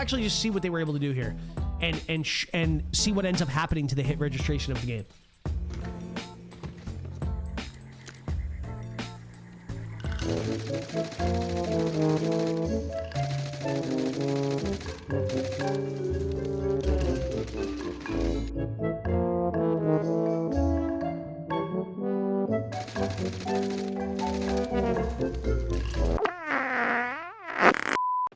actually just see what they were able to do here, and see what ends up happening to the hit registration of the game.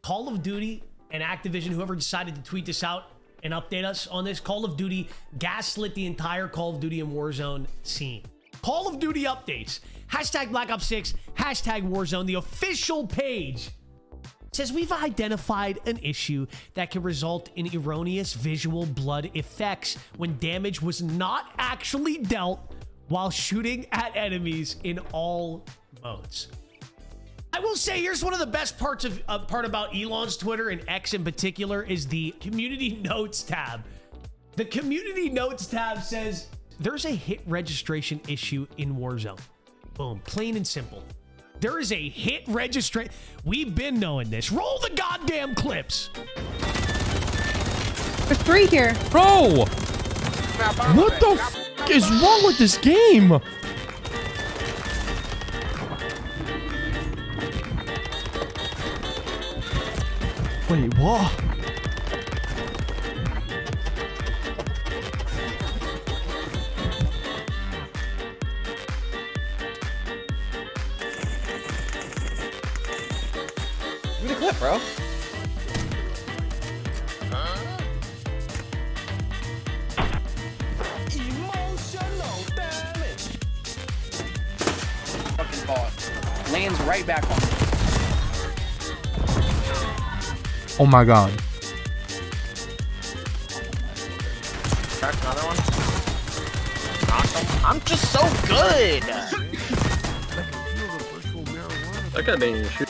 Call of Duty and Activision, whoever decided to tweet this out and update us on this, Call of Duty gaslit the entire Call of Duty and Warzone scene. Call of Duty updates. Hashtag Black Ops 6, hashtag Warzone. The official page says we've identified an issue that can result in erroneous visual blood effects when damage was not actually dealt while shooting at enemies in all modes. I will say, here's one of the best parts about Elon's Twitter and X in particular is the community notes tab. The community notes tab says there's a hit registration issue in Warzone. Boom, plain and simple. There is a hit registration. We've been knowing this. Roll the goddamn clips. There's 3 here. Bro! What the f is wrong with this game? Wait, what? Give me the clip, bro. Emotional damage. Fucking ball. Lands right back on me. Oh my god. Crack another one. Knocked him. I'm just so good. That could have been your shoot.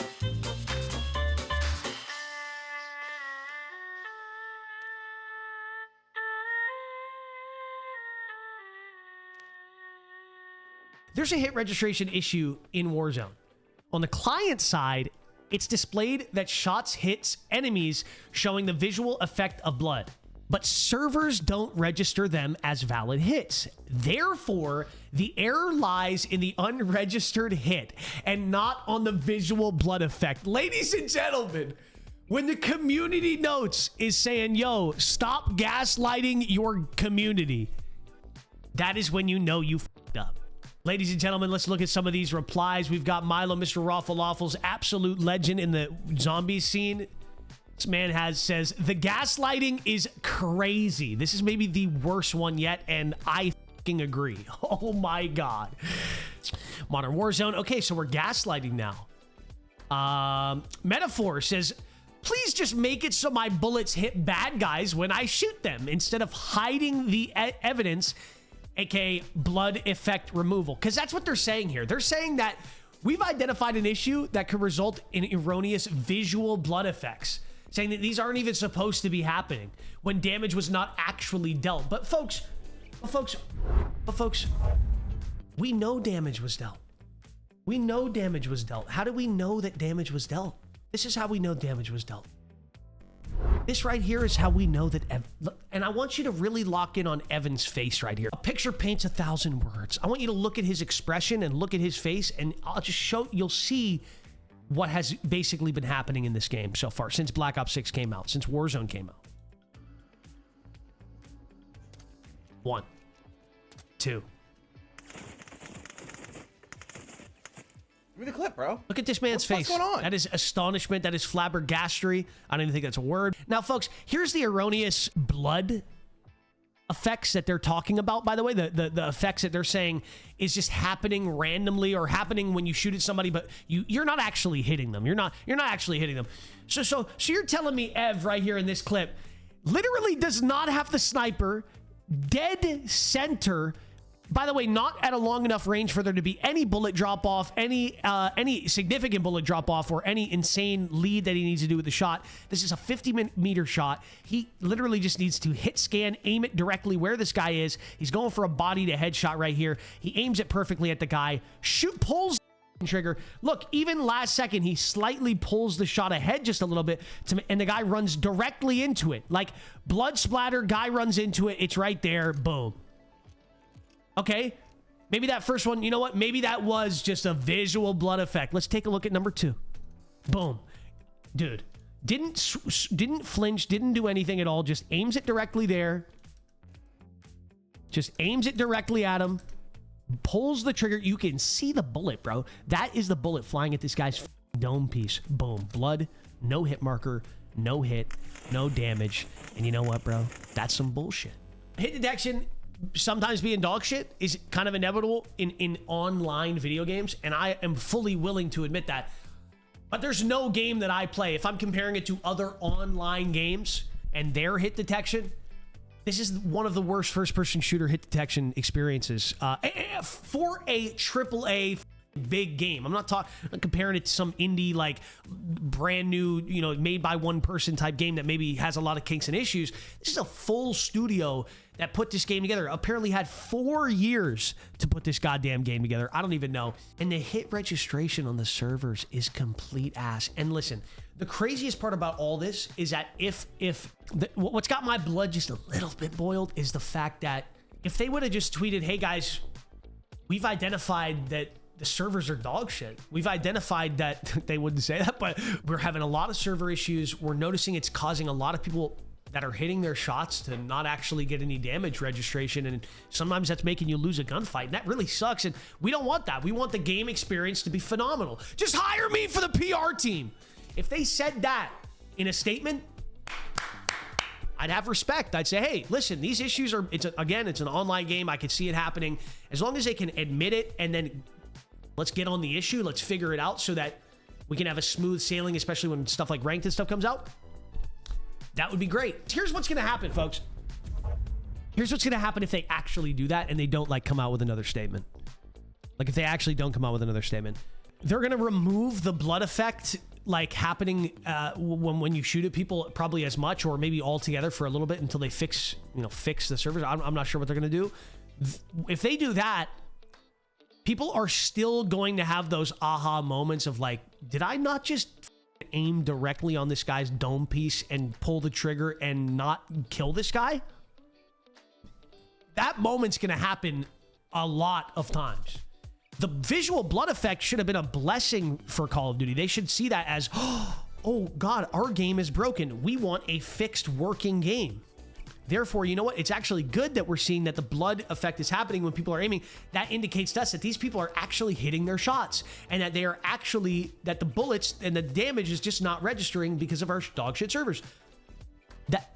There's a hit registration issue in Warzone. On the client side, it's displayed that shots hits enemies, showing the visual effect of blood. But servers don't register them as valid hits. Therefore, the error lies in the unregistered hit and not on the visual blood effect. Ladies and gentlemen, when the community notes is saying, yo, stop gaslighting your community, that is when you know you f***ed up. Ladies and gentlemen, let's look at some of these replies. We've got Milo, Mr. Raffle's absolute legend in the zombie scene. This man says, the gaslighting is crazy. This is maybe the worst one yet, and I fucking agree. Oh my God. Modern Warzone. Okay, so we're gaslighting now. Metaphor says, please just make it so my bullets hit bad guys when I shoot them instead of hiding the evidence, aka blood effect removal. Because that's what they're saying here. They're saying that we've identified an issue that could result in erroneous visual blood effects, saying that these aren't even supposed to be happening when damage was not actually dealt. But folks, we know damage was dealt. We know damage was dealt. How do we know that damage was dealt? This is how we know damage was dealt. This right here is how we know that, and I want you to really lock in on Evan's face right here. A picture paints 1,000 words. I want you to look at his expression and look at his face, and I'll just show, you'll see what has basically been happening in this game so far since Black Ops 6 came out, since Warzone came out. 1, 2. Give me the clip, bro. Look at this man's face. What's going on? That is astonishment. That is flabbergastery. I don't even think that's a word. Now, folks, here's the erroneous blood effects that they're talking about, by the way. The effects that they're saying is just happening randomly or happening when you shoot at somebody, but you're not actually hitting them. You're not actually hitting them. So you're telling me Ev right here in this clip literally does not have the sniper dead center. By the way, not at a long enough range for there to be any bullet drop off, any significant bullet drop off, or any insane lead that he needs to do with the shot. This is a 50-meter shot. He literally just needs to hit scan, aim it directly where this guy is. He's going for a body to headshot right here. He aims it perfectly at the guy, pulls trigger. Look, even last second, he slightly pulls the shot ahead just a little bit, and the guy runs directly into it. Like, blood splatter, guy runs into it. It's right there. Boom. Okay. Maybe that first one, you know what? Maybe that was just a visual blood effect. Let's take a look at number 2. Boom. Dude. Didn't flinch, didn't do anything at all. Just aims it directly there. Just aims it directly at him. Pulls the trigger. You can see the bullet, bro. That is the bullet flying at this guy's dome piece. Boom. Blood. No hit marker. No hit. No damage. And you know what, bro? That's some bullshit. Hit detection sometimes being dog shit is kind of inevitable in online video games, and I am fully willing to admit that. But there's no game that I play, if I'm comparing it to other online games and their hit detection, this is one of the worst first-person shooter hit detection experiences for a AAA big game. I'm not comparing it to some indie, like, brand new, you know, made by one person type game that maybe has a lot of kinks and issues. This is a full studio that put this game together. Apparently had 4 years to put this goddamn game together. I don't even know. And the hit registration on the servers is complete ass. And listen, the craziest part about all this is that what's got my blood just a little bit boiled is the fact that if they would have just tweeted, hey guys, we've identified that the servers are dog shit. We've identified that, they wouldn't say that, but we're having a lot of server issues. We're noticing it's causing a lot of people that are hitting their shots to not actually get any damage registration. And sometimes that's making you lose a gunfight. And that really sucks. And we don't want that. We want the game experience to be phenomenal. Just hire me for the PR team. If they said that in a statement, I'd have respect. I'd say, hey, listen, these issues are, it's an online game. I can see it happening. As long as they can admit it, and then let's get on the issue. Let's figure it out so that we can have a smooth sailing, especially when stuff like ranked and stuff comes out. That would be great. Here's what's going to happen, folks. Here's what's going to happen if they actually do that and they don't, like, come out with another statement. Like, if they actually don't come out with another statement. They're going to remove the blood effect, like, happening when you shoot at people, probably as much or maybe altogether for a little bit until they fix the servers. I'm not sure what they're going to do. If they do that, people are still going to have those aha moments of, like, did I not just aim directly on this guy's dome piece and pull the trigger and not kill this guy? That moment's gonna happen a lot of times. The visual blood effect should have been a blessing for Call of Duty. They should see that as, oh God, our game is broken. We want a fixed working game. Therefore, you know what? It's actually good that we're seeing that the blood effect is happening when people are aiming. That indicates to us that these people are actually hitting their shots, and that they are actually, that the bullets and the damage is just not registering because of our dog shit servers.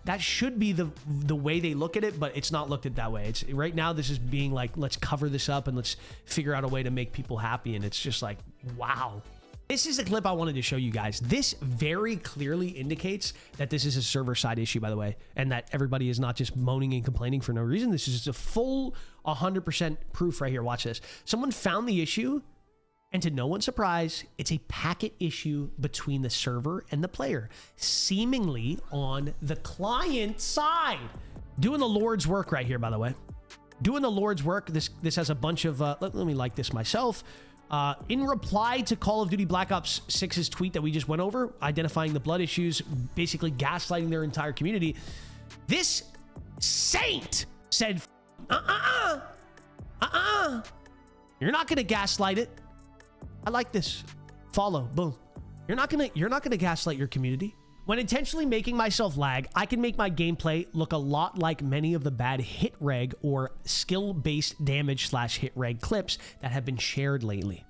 That should be the way they look at it, but it's not looked at that way. It's right now, this is being like, let's cover this up and let's figure out a way to make people happy. And it's just like, wow. This is a clip I wanted to show you guys. This very clearly indicates that this is a server-side issue, by the way, and that everybody is not just moaning and complaining for no reason. This is just a full 100% proof right here. Watch this. Someone found the issue, and to no one's surprise, it's a packet issue between the server and the player, seemingly on the client side. Doing the Lord's work right here, by the way. Doing the Lord's work. This has a bunch of... let me like this myself. In reply to Call of Duty Black Ops 6's tweet that we just went over, identifying the blood issues, basically gaslighting their entire community, this saint said, you're not gonna gaslight it. I like this. Follow, boom. You're not gonna gaslight your community. When intentionally making myself lag, I can make my gameplay look a lot like many of the bad hit reg or skill-based damage / hit reg clips that have been shared lately.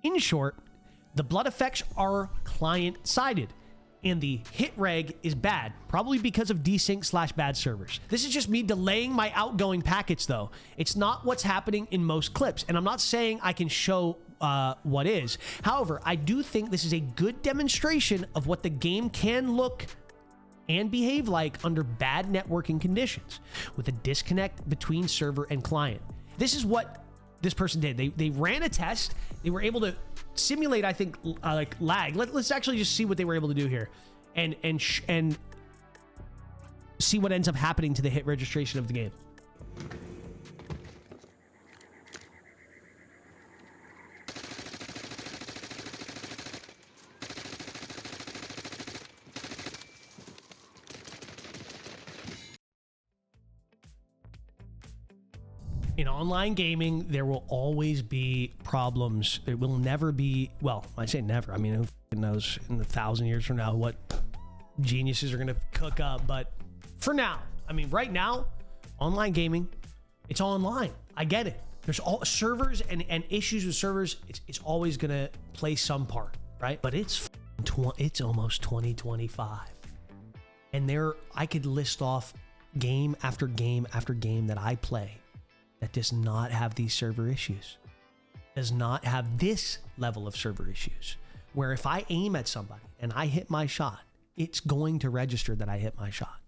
In short, the blood effects are client-sided, and the hit reg is bad, probably because of desync / bad servers. This is just me delaying my outgoing packets, though. It's not what's happening in most clips, and I'm not saying I can show what is. However, I do think this is a good demonstration of what the game can look and behave like under bad networking conditions, with a disconnect between server and client. This is what this person did. They ran a test. They were able to simulate, I think, like lag. Let's actually just see what they were able to do here, and see what ends up happening to the hit registration of the game. In online gaming, there will always be problems. There will never be, well, I say never. I mean, who f***ing knows in 1,000 years from now what geniuses are going to cook up. But for now, I mean, right now, online gaming, it's online. I get it. There's all servers and issues with servers. It's always going to play some part, right? But it's almost 2025. And I could list off game after game after game that I play that does not have these server issues, does not have this level of server issues, where if I aim at somebody and I hit my shot, it's going to register that I hit my shot.